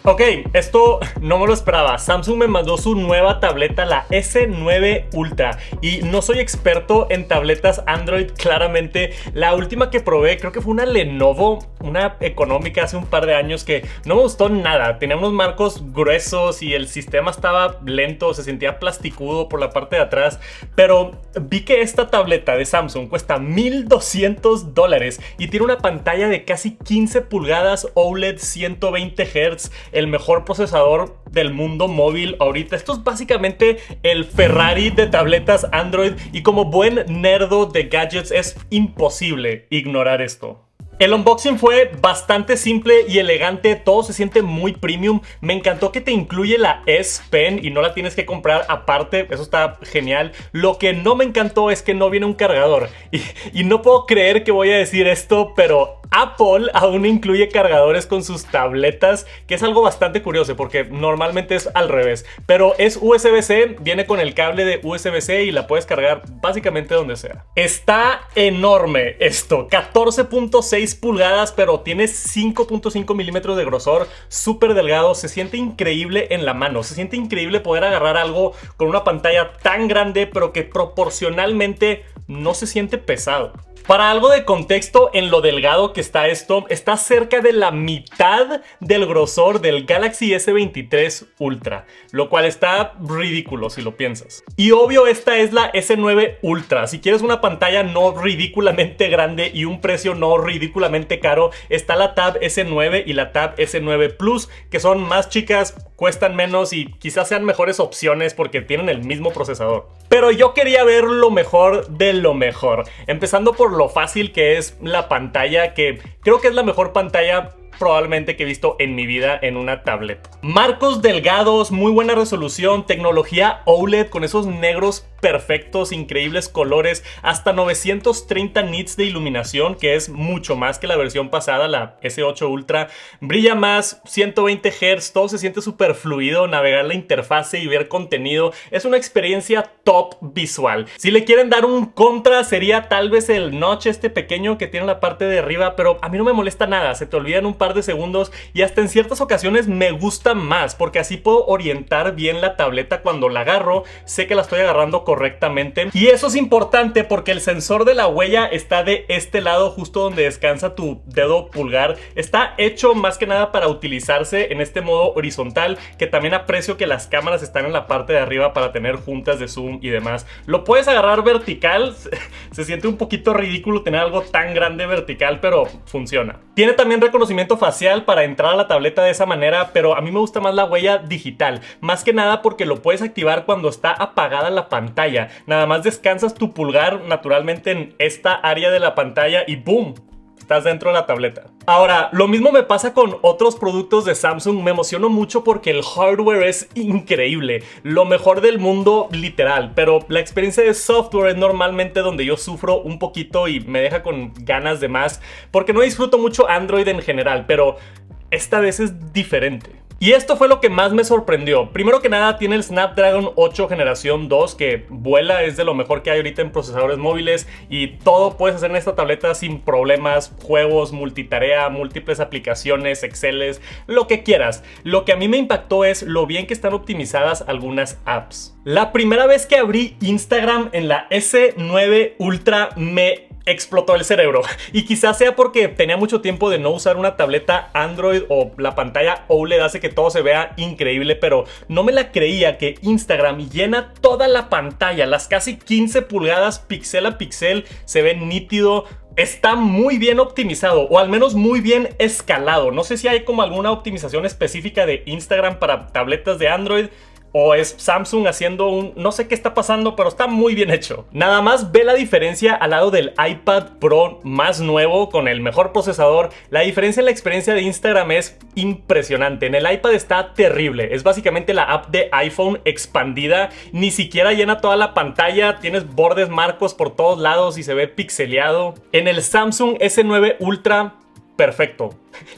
Ok, esto no me lo esperaba. Samsung me mandó su nueva tableta, la S9 Ultra. Y no soy experto en tabletas Android, claramente. La última que probé creo que fue una Lenovo, una económica hace un par de años, que no me gustó nada. Tenía unos marcos gruesos y el sistema estaba lento, se sentía plasticudo por la parte de atrás. Pero vi que esta tableta de Samsung cuesta $1,200 y tiene una pantalla de casi 15 pulgadas OLED 120 Hz, el mejor procesador del mundo móvil ahorita. Esto es básicamente el Ferrari de tabletas Android, y como buen nerdo de gadgets es imposible ignorar esto. El unboxing fue bastante simple y elegante, todo se siente muy premium. Me encantó que te incluye la S Pen y no la tienes que comprar aparte, eso está genial. Lo que no me encantó es que no viene un cargador. Y no puedo creer que voy a decir esto, pero Apple aún incluye cargadores con sus tabletas, que es algo bastante curioso porque normalmente es al revés. Pero es USB-C, viene con el cable de USB-C y la puedes cargar básicamente donde sea. Está enorme esto, 14.6 pulgadas, pero tiene 5.5 milímetros de grosor, súper delgado, se siente increíble en la mano, se siente increíble poder agarrar algo con una pantalla tan grande, pero que proporcionalmente no se siente pesado. Para algo de contexto en lo delgado que está esto, está cerca de la mitad del grosor del Galaxy S23 Ultra, lo cual está ridículo si lo piensas. Y obvio, esta es la S9 Ultra. Si quieres una pantalla no ridículamente grande y un precio no ridículamente caro, está la Tab S9 y la Tab S9 Plus, que son más chicas, cuestan menos y quizás sean mejores opciones porque tienen el mismo procesador. Pero yo quería ver lo mejor de lo mejor, empezando por lo fácil que es la pantalla, que creo que es la mejor pantalla probablemente que he visto en mi vida en una tableta. Marcos delgados, muy buena resolución, tecnología OLED con esos negros perfectos, increíbles colores, hasta 930 nits de iluminación, que es mucho más que la versión pasada, la S8 Ultra. Brilla más, 120 Hz, todo se siente súper fluido, navegar la interfase y ver contenido. Es una experiencia top visual. Si le quieren dar un contra, sería tal vez el notch este pequeño que tiene en la parte de arriba, pero a mí no me molesta nada, se te olvida en un par de segundos y hasta en ciertas ocasiones me gusta más, porque así puedo orientar bien la tableta cuando la agarro, sé que la estoy agarrando correctamente. Y eso es importante porque el sensor de la huella está de este lado, justo donde descansa tu dedo pulgar. Está hecho más que nada para utilizarse en este modo horizontal, que también aprecio que las cámaras están en la parte de arriba para tener juntas de zoom y demás. Lo puedes agarrar vertical, se siente un poquito ridículo tener algo tan grande vertical, pero funciona. Tiene también reconocimiento facial para entrar a la tableta de esa manera, pero a mí me gusta más la huella digital, más que nada porque lo puedes activar cuando está apagada la pantalla. Nada más descansas tu pulgar naturalmente en esta área de la pantalla y ¡boom! Estás dentro de la tableta. Ahora, lo mismo me pasa con otros productos de Samsung. Me emociono mucho porque el hardware es increíble, lo mejor del mundo literal, pero la experiencia de software es normalmente donde yo sufro un poquito y me deja con ganas de más, porque no disfruto mucho Android en general, pero esta vez es diferente. Y esto fue lo que más me sorprendió. Primero que nada, tiene el Snapdragon 8 generación 2 que vuela, es de lo mejor que hay ahorita en procesadores móviles y todo puedes hacer en esta tableta sin problemas, juegos, multitarea, múltiples aplicaciones, Exceles, lo que quieras. Lo que a mí me impactó es lo bien que están optimizadas algunas apps. La primera vez que abrí Instagram en la S9 Ultra me explotó el cerebro, y quizás sea porque tenía mucho tiempo de no usar una tableta Android o la pantalla OLED hace que todo se vea increíble, pero no me la creía que Instagram llena toda la pantalla, las casi 15 pulgadas píxel a píxel, se ve nítido. Está muy bien optimizado, o al menos muy bien escalado. No sé si hay como alguna optimización específica de Instagram para tabletas de Android, o es Samsung haciendo un... no sé qué está pasando, pero está muy bien hecho. Nada más ve la diferencia al lado del iPad Pro más nuevo con el mejor procesador. La diferencia en la experiencia de Instagram es impresionante. En el iPad está terrible. Es básicamente la app de iPhone expandida. Ni siquiera llena toda la pantalla. Tienes bordes marcos por todos lados y se ve pixeleado. En el Samsung S9 Ultra perfecto.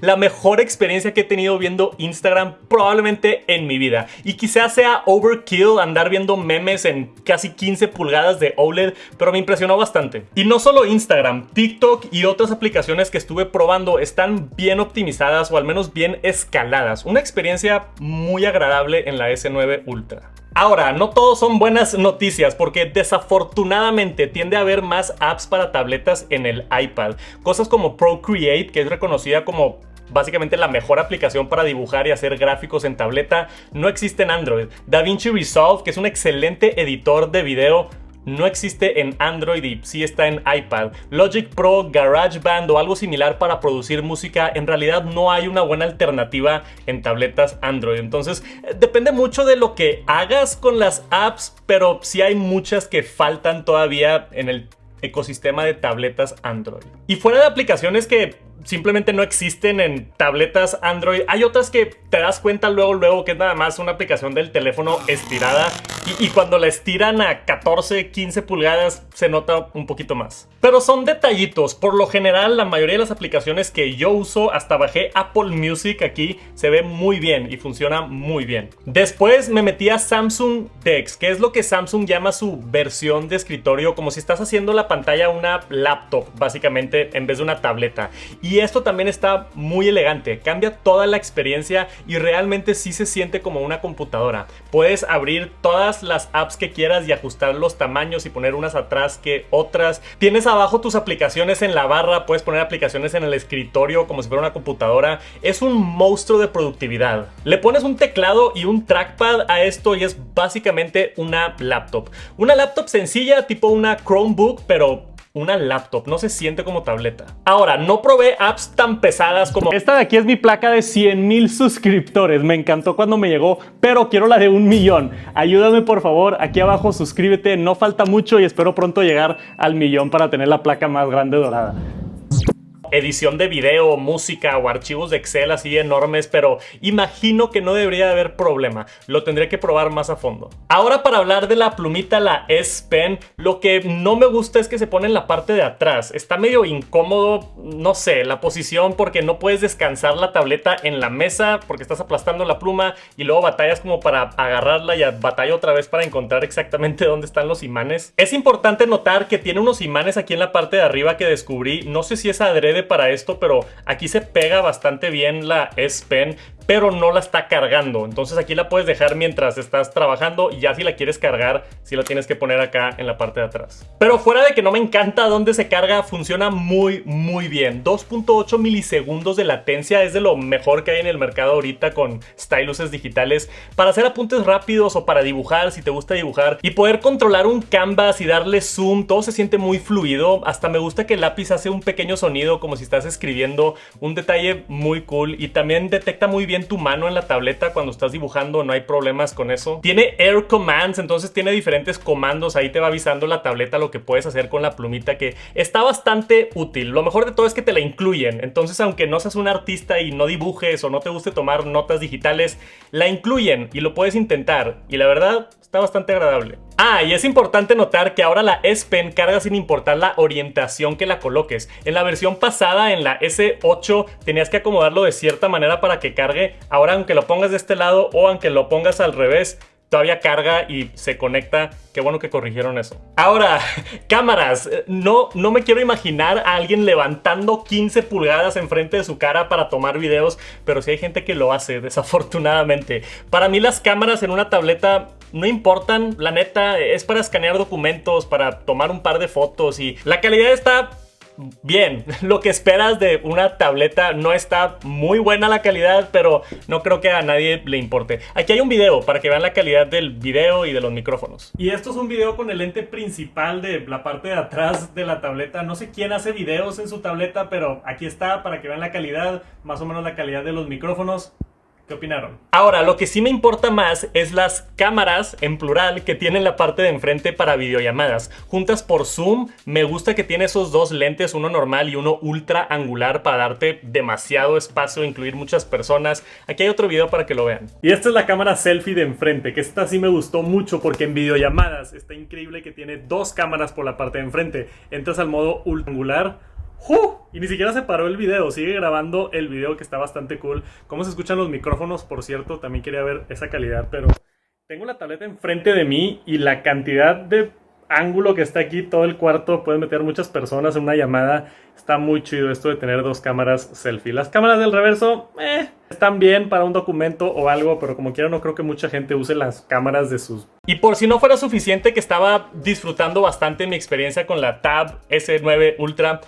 La mejor experiencia que he tenido viendo Instagram probablemente en mi vida. Y quizás sea overkill andar viendo memes en casi 15 pulgadas de OLED, pero me impresionó bastante. Y no solo Instagram, TikTok y otras aplicaciones que estuve probando están bien optimizadas o al menos bien escaladas. Una experiencia muy agradable en la S9 Ultra. Ahora, no todos son buenas noticias porque desafortunadamente tiende a haber más apps para tabletas en el iPad. Cosas como Procreate, que es reconocida como básicamente la mejor aplicación para dibujar y hacer gráficos en tableta, no existe en Android. DaVinci Resolve, que es un excelente editor de video, no existe en Android y sí está en iPad. Logic Pro, GarageBand o algo similar para producir música, en realidad no hay una buena alternativa en tabletas Android. Entonces depende mucho de lo que hagas con las apps, pero sí hay muchas que faltan todavía en el ecosistema de tabletas Android. Y fuera de aplicaciones que simplemente no existen en tabletas Android, hay otras que te das cuenta luego que es nada más una aplicación del teléfono estirada y cuando la estiran a 14, 15 pulgadas se nota un poquito más. Pero son detallitos. Por lo general, la mayoría de las aplicaciones que yo uso, hasta bajé Apple Music aquí, se ve muy bien y funciona muy bien. Después me metí a Samsung DeX, que es lo que Samsung llama su versión de escritorio, como si estás haciendo la pantalla una laptop, básicamente, en vez de una tableta. Y esto también está muy elegante, cambia toda la experiencia y realmente sí se siente como una computadora. Puedes abrir todas las apps que quieras y ajustar los tamaños y poner unas atrás que otras. Tienes abajo tus aplicaciones en la barra, puedes poner aplicaciones en el escritorio como si fuera una computadora. Es un monstruo de productividad. Le pones un teclado y un trackpad a esto y es básicamente una laptop. Una laptop sencilla, tipo una Chromebook, pero una laptop, no se siente como tableta. Ahora, no probé apps tan pesadas como esta de aquí. Es mi placa de 100,000 suscriptores. Me encantó cuando me llegó, pero quiero la de 1,000,000. Ayúdame por favor, aquí abajo suscríbete, no falta mucho y espero pronto llegar al 1,000,000 para tener la placa más grande dorada. Edición de video, música o archivos de Excel así enormes, pero imagino que no debería haber problema. Lo tendré que probar más a fondo. Ahora, para hablar de la plumita, la S Pen, lo que no me gusta es que se pone en la parte de atrás. Está medio incómodo, no sé, la posición, porque no puedes descansar la tableta en la mesa porque estás aplastando la pluma y luego batallas como para agarrarla y batalla otra vez para encontrar exactamente dónde están los imanes. Es importante notar que tiene unos imanes aquí en la parte de arriba que descubrí. No sé si es adrede para esto, pero aquí se pega bastante bien la S Pen, pero no la está cargando. Entonces aquí la puedes dejar mientras estás trabajando y ya si la quieres cargar, sí la tienes que poner acá en la parte de atrás. Pero fuera de que no me encanta dónde se carga, funciona muy bien. 2.8 milisegundos de latencia es de lo mejor que hay en el mercado ahorita con styluses digitales para hacer apuntes rápidos o para dibujar si te gusta dibujar, y poder controlar un canvas y darle zoom. Todo se siente muy fluido. Hasta me gusta que el lápiz hace un pequeño sonido como si estás escribiendo. Un detalle muy cool. Y también detecta muy bien tu mano en la tableta cuando estás dibujando, no hay problemas con eso. Tiene Air Commands, entonces tiene diferentes comandos. Ahí te va avisando la tableta lo que puedes hacer con la plumita, que está bastante útil. Lo mejor de todo es que te la incluyen. Entonces, aunque no seas un artista y no dibujes o no te guste tomar notas digitales, la incluyen y lo puedes intentar. Y la verdad, está bastante agradable. Y es importante notar que ahora la S Pen carga sin importar la orientación que la coloques. En la versión pasada, en la S8, tenías que acomodarlo de cierta manera para que cargue. Ahora, aunque lo pongas de este lado o aunque lo pongas al revés, todavía carga y se conecta. Qué bueno que corrigieron eso. Ahora, cámaras. No me quiero imaginar a alguien levantando 15 pulgadas enfrente de su cara para tomar videos, pero sí hay gente que lo hace, desafortunadamente. Para mí las cámaras en una tableta no importan, la neta, es para escanear documentos, para tomar un par de fotos y la calidad está bien. Lo que esperas de una tableta. No está muy buena la calidad, pero no creo que a nadie le importe. Aquí hay un video para que vean la calidad del video y de los micrófonos. Y esto es un video con el lente principal de la parte de atrás de la tableta. No sé quién hace videos en su tableta, pero aquí está para que vean la calidad, más o menos la calidad de los micrófonos. ¿Qué opinaron? Ahora, lo que sí me importa más es las cámaras, en plural, que tienen la parte de enfrente para videollamadas. Juntas por zoom, me gusta que tiene esos dos lentes, uno normal y uno ultra angular, para darte demasiado espacio, incluir muchas personas. Aquí hay otro video para que lo vean. Y esta es la cámara selfie de enfrente, que esta sí me gustó mucho porque en videollamadas está increíble que tiene dos cámaras por la parte de enfrente. Entras al modo ultra angular. Y ni siquiera se paró el video, sigue grabando el video, que está bastante cool. Cómo se escuchan los micrófonos, por cierto, también quería ver esa calidad, pero tengo la tableta enfrente de mí y la cantidad de ángulo que está aquí, todo el cuarto, pueden meter muchas personas en una llamada. Está muy chido esto de tener dos cámaras selfie. Las cámaras del reverso, están bien para un documento o algo, pero como quiera no creo que mucha gente use las cámaras de sus... Y por si no fuera suficiente, que estaba disfrutando bastante mi experiencia con la Tab S9 Ultra,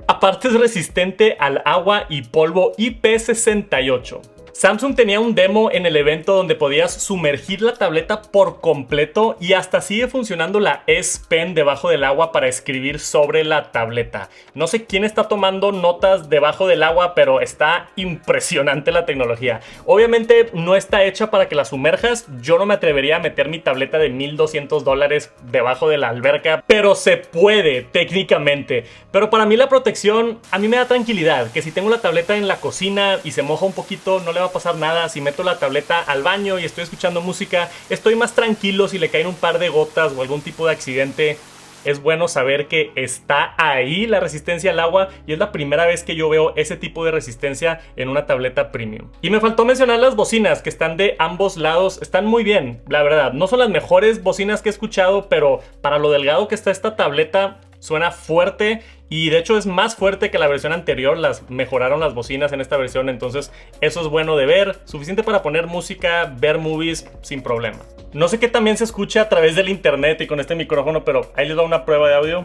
aparte es resistente al agua y polvo IP68. Samsung tenía un demo en el evento donde podías sumergir la tableta por completo y hasta sigue funcionando la S Pen debajo del agua para escribir sobre la tableta. No sé quién está tomando notas debajo del agua, pero está impresionante la tecnología. Obviamente no está hecha para que la sumerjas. Yo no me atrevería a meter mi tableta de $1,200 debajo de la alberca, pero se puede técnicamente. Pero para mí la protección, a mí me da tranquilidad, que si tengo la tableta en la cocina y se moja un poquito, no le va a pasar nada. Si meto la tableta al baño y estoy escuchando música, estoy más tranquilo. Si le caen un par de gotas o algún tipo de accidente, es bueno saber que está ahí la resistencia al agua, y es la primera vez que yo veo ese tipo de resistencia en una tableta premium. Y me faltó mencionar las bocinas, que están de ambos lados, están muy bien, la verdad. No son las mejores bocinas que he escuchado, pero para lo delgado que está esta tableta, suena fuerte. Y de hecho es más fuerte que la versión anterior. Las mejoraron las bocinas en esta versión, entonces eso es bueno de ver. Suficiente para poner música, ver movies sin problema. No sé qué también se escucha a través del internet y con este micrófono, pero ahí les va una prueba de audio.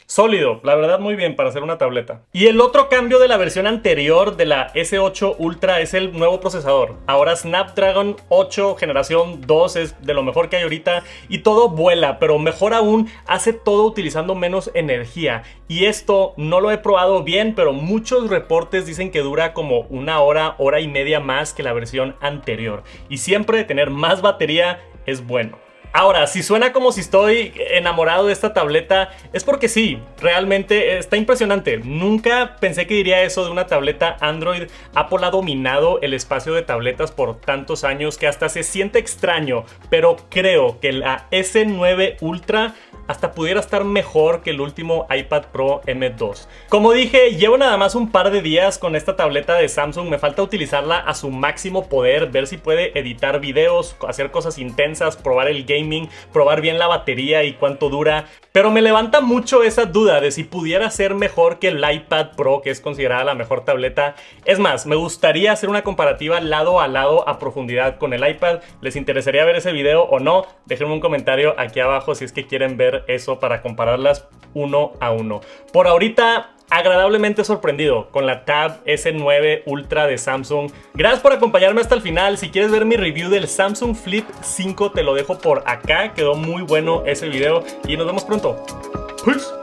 Sólido, la verdad muy bien para hacer una tableta. Y el otro cambio de la versión anterior de la S8 Ultra es el nuevo procesador. Ahora Snapdragon 8 generación 2 es de lo mejor que hay ahorita, y todo vuela, pero mejor aún, hace todo utilizando menos energía. Y esto no lo he probado bien, pero muchos reportes dicen que dura como una hora, hora y media más que la versión anterior. Y siempre tener más batería es bueno. Ahora, si suena como si estoy enamorado de esta tableta, es porque sí, realmente está impresionante. Nunca pensé que diría eso de una tableta Android. Apple ha dominado el espacio de tabletas por tantos años que hasta se siente extraño, pero creo que la S9 Ultra hasta pudiera estar mejor que el último iPad Pro M2. Como dije, llevo nada más un par de días con esta tableta de Samsung. Me falta utilizarla a su máximo poder, ver si puede editar videos, hacer cosas intensas, probar el gaming, probar bien la batería y cuánto dura. Pero me levanta mucho esa duda de si pudiera ser mejor que el iPad Pro, que es considerada la mejor tableta. Es más, me gustaría hacer una comparativa lado a lado a profundidad con el iPad. ¿Les interesaría ver ese video o no? Déjenme un comentario aquí abajo si es que quieren ver eso para compararlas uno a uno. Por ahorita, agradablemente sorprendido con la Tab S9 Ultra de Samsung. Gracias por acompañarme hasta el final. Si quieres ver mi review del Samsung Flip 5, te lo dejo por acá. Quedó muy bueno ese video y nos vemos pronto. Peace.